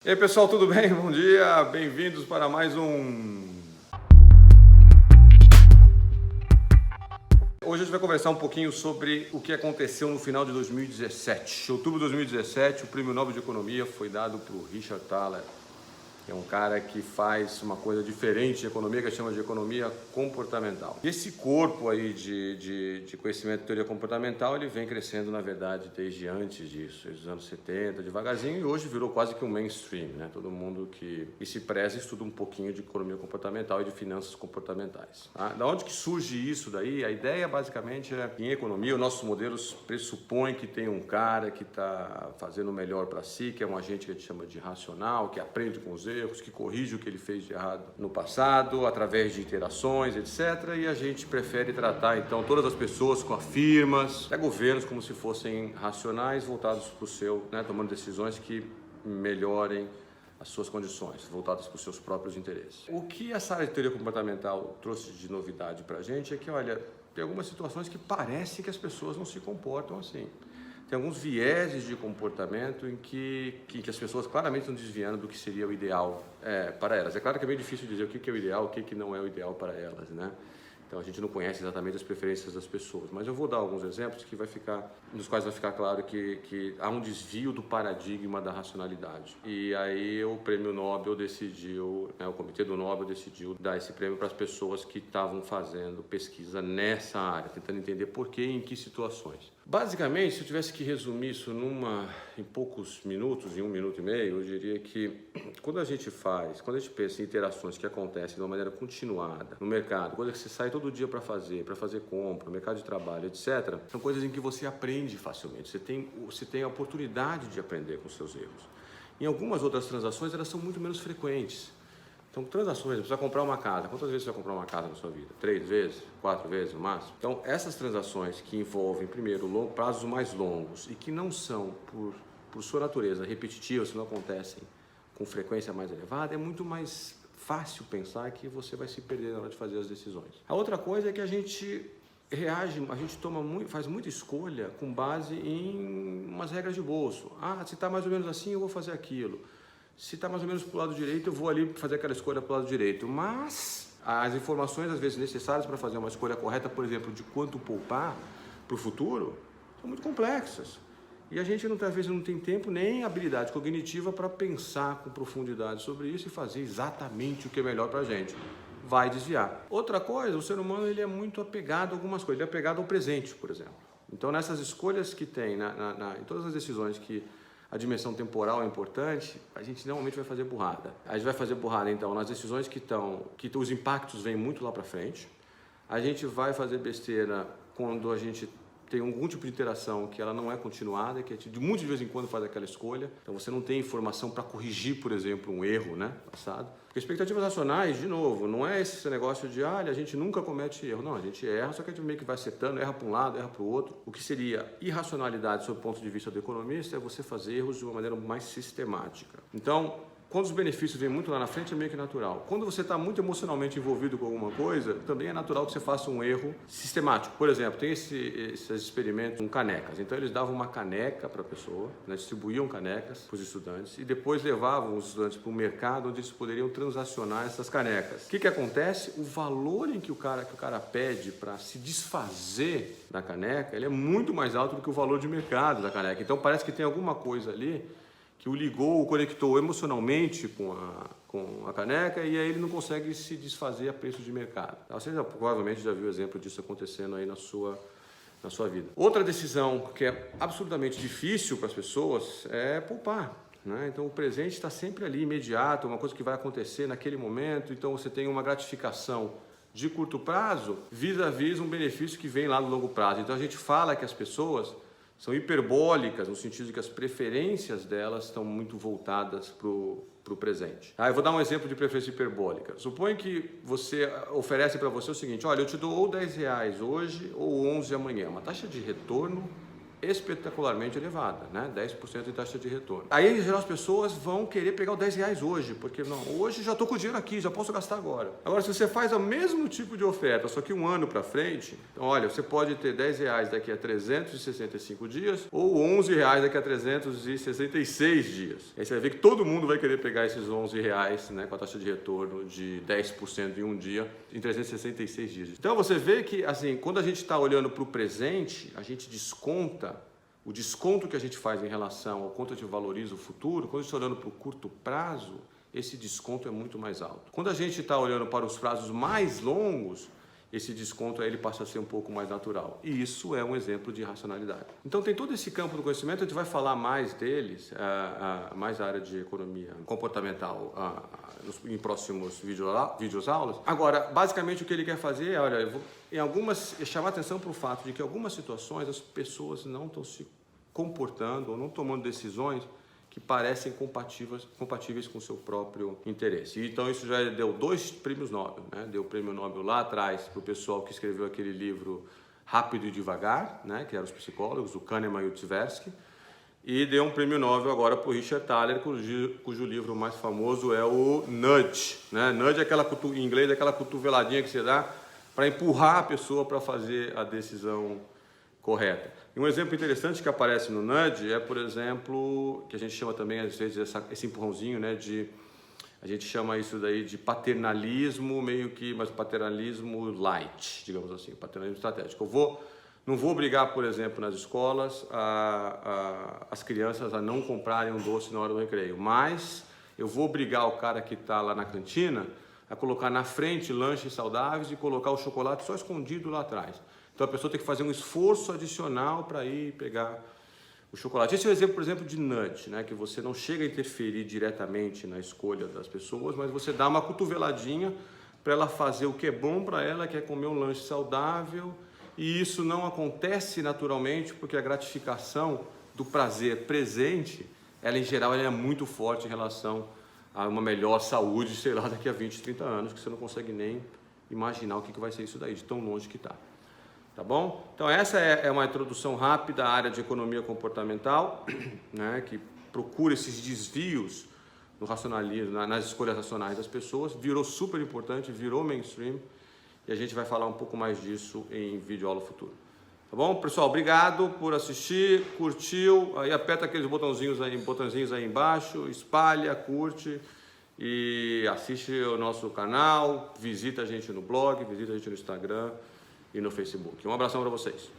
E aí pessoal, tudo bem? Bom dia, bem-vindos para mais um... Hoje a gente vai conversar um pouquinho sobre o que aconteceu no final de 2017. Em outubro de 2017, o Prêmio Nobel de Economia foi dado para o Richard Thaler, que é um cara que faz uma coisa diferente de economia, que chama de economia comportamental. E esse corpo aí de conhecimento de teoria comportamental, ele vem crescendo, na verdade, desde antes disso, desde os anos 70, devagarzinho, e hoje virou quase que um mainstream, né? Todo mundo que se preza estuda um pouquinho de economia comportamental e de finanças comportamentais. Tá? Da onde que surge isso daí? A ideia, basicamente, é que em economia, os nossos modelos pressupõem que tem um cara que está fazendo o melhor para si, que é um agente que a gente chama de racional, que aprende com os erros, que corrige o que ele fez de errado no passado, através de interações, etc. E a gente prefere tratar, então, todas as pessoas com afirmas, até governos, como se fossem racionais, voltados para o seu, né, tomando decisões que melhorem as suas condições, voltadas para os seus próprios interesses. O que essa área de teoria comportamental trouxe de novidade para a gente é que, olha, tem algumas situações que parece que as pessoas não se comportam assim. Tem alguns vieses de comportamento em que as pessoas claramente estão desviando do que seria o ideal para elas. É claro que é meio difícil dizer o que é o ideal, o que não é o ideal para elas, né? Então a gente não conhece exatamente as preferências das pessoas, mas eu vou dar alguns exemplos nos quais vai ficar claro que há um desvio do paradigma da racionalidade. E aí o Prêmio Nobel decidiu, o Comitê do Nobel decidiu dar esse prêmio para as pessoas que estavam fazendo pesquisa nessa área, tentando entender por quê e em que situações. Basicamente, se eu tivesse que resumir isso em poucos minutos, em 1 minuto e meio, eu diria que quando a gente pensa em interações que acontecem de uma maneira continuada no mercado, coisa que você sai todo dia para fazer compra, no mercado de trabalho, etc., são coisas em que você aprende facilmente, você tem a oportunidade de aprender com seus erros. Em algumas outras transações, elas são muito menos frequentes. Então, transações, você precisa comprar uma casa. Quantas vezes você vai comprar uma casa na sua vida? 3 vezes? 4 vezes no máximo? Então, essas transações que envolvem, primeiro, prazos mais longos e que não são, por sua natureza, repetitivas, que não acontecem com frequência mais elevada, é muito mais fácil pensar que você vai se perder na hora de fazer as decisões. A outra coisa é que a gente faz muita escolha com base em umas regras de bolso. Se está mais ou menos assim, eu vou fazer aquilo. Se está mais ou menos para o lado direito, eu vou ali fazer aquela escolha para o lado direito. Mas as informações, às vezes, necessárias para fazer uma escolha correta, por exemplo, de quanto poupar para o futuro, são muito complexas. E a gente, às vezes, não tem tempo nem habilidade cognitiva para pensar com profundidade sobre isso e fazer exatamente o que é melhor para a gente. Vai desviar. Outra coisa, o ser humano ele é muito apegado a algumas coisas. Ele é apegado ao presente, por exemplo. Então, nessas escolhas que tem, em todas as decisões que a dimensão temporal é importante, a gente normalmente vai fazer burrada. A gente vai fazer burrada, então, nas decisões que os impactos vêm muito lá para frente. A gente vai fazer besteira quando a gente tem algum tipo de interação que ela não é continuada, que a gente, de vez em quando, faz aquela escolha. Então, você não tem informação para corrigir, por exemplo, um erro, passado. Porque expectativas racionais, de novo, não é esse negócio de, a gente nunca comete erro. Não, a gente erra, só que a gente meio que vai acertando, erra para um lado, erra para o outro. O que seria irracionalidade, sob o ponto de vista do economista, é você fazer erros de uma maneira mais sistemática. Então, quando os benefícios vêm muito lá na frente, é meio que natural. Quando você está muito emocionalmente envolvido com alguma coisa, também é natural que você faça um erro sistemático. Por exemplo, tem esses experimentos com canecas. Então, eles davam uma caneca para a pessoa, distribuíam canecas para os estudantes e depois levavam os estudantes para o mercado onde eles poderiam transacionar essas canecas. O que acontece? O valor em que o cara pede para se desfazer da caneca, ele é muito mais alto do que o valor de mercado da caneca. Então, parece que tem alguma coisa ali que o conectou emocionalmente com a caneca e aí ele não consegue se desfazer a preço de mercado. Você provavelmente já viu exemplo disso acontecendo aí na sua vida. Outra decisão que é absolutamente difícil para as pessoas é poupar. Então o presente está sempre ali, imediato, uma coisa que vai acontecer naquele momento, então você tem uma gratificação de curto prazo vis-à-vis um benefício que vem lá no longo prazo. Então a gente fala que as pessoas são hiperbólicas, no sentido de que as preferências delas estão muito voltadas para o presente. Eu vou dar um exemplo de preferência hiperbólica. Suponha que você oferece para você o seguinte, olha, eu te dou ou R$10 hoje ou 11 amanhã. Uma taxa de retorno espetacularmente elevada, né? 10% de taxa de retorno. Aí, em geral, as pessoas vão querer pegar os R$10 hoje, porque não, hoje já estou com o dinheiro aqui, já posso gastar agora. Agora, se você faz o mesmo tipo de oferta, só que um ano para frente, então, olha, você pode ter R$10 daqui a 365 dias ou R$11 daqui a 366 dias. Aí você vai ver que todo mundo vai querer pegar esses R$11, né, com a taxa de retorno de 10% em um dia, em 366 dias. Então, você vê que, assim, quando a gente está olhando para o presente, a gente desconta o desconto que a gente faz em relação ao quanto a gente valoriza o futuro. Quando a gente está olhando para o curto prazo, esse desconto é muito mais alto. Quando a gente está olhando para os prazos mais longos, esse desconto ele passa a ser um pouco mais natural. E isso é um exemplo de racionalidade. Então tem todo esse campo do conhecimento, a gente vai falar mais deles, mais a área de economia comportamental em próximos vídeos aulas. Agora, basicamente o que ele quer fazer é, olha, chamar atenção para o fato de que em algumas situações as pessoas não estão se comportando ou não tomando decisões que parecem compatíveis com o seu próprio interesse. Então isso já deu 2 prêmios Nobel, né? Deu o prêmio Nobel lá atrás para o pessoal que escreveu aquele livro Rápido e Devagar, né? Que eram os psicólogos, o Kahneman e o Tversky, e deu um prêmio Nobel agora para o Richard Thaler, cujo livro mais famoso é o Nudge, né? Nudge é em inglês é aquela cotoveladinha que você dá para empurrar a pessoa para fazer a decisão correta. E um exemplo interessante que aparece no Nudge é, por exemplo, que a gente chama também às vezes esse empurrãozinho, né, a gente chama isso daí de paternalismo, mas paternalismo light, digamos assim, paternalismo estratégico. Não vou obrigar, por exemplo, nas escolas as crianças a não comprarem um doce na hora do recreio, mas eu vou obrigar o cara que está lá na cantina a colocar na frente lanches saudáveis e colocar o chocolate só escondido lá atrás. Então a pessoa tem que fazer um esforço adicional para ir pegar o chocolate. Esse é o exemplo, por exemplo, de nudge, né? Que você não chega a interferir diretamente na escolha das pessoas, mas você dá uma cotoveladinha para ela fazer o que é bom para ela, que é comer um lanche saudável, e isso não acontece naturalmente porque a gratificação do prazer presente, ela em geral ela é muito forte em relação a uma melhor saúde, sei lá, daqui a 20, 30 anos, que você não consegue nem imaginar o que vai ser isso daí, de tão longe que está. Tá bom? Então essa é uma introdução rápida à área de economia comportamental, né, que procura esses desvios no racionalismo, nas escolhas racionais das pessoas, virou super importante, virou mainstream, e a gente vai falar um pouco mais disso em vídeo aula futuro. Tá bom? Pessoal, obrigado por assistir, curtiu, aí aperta aqueles botãozinhos aí embaixo, espalha, curte e assiste o nosso canal, visita a gente no blog, visita a gente no Instagram e no Facebook. Um abração para vocês.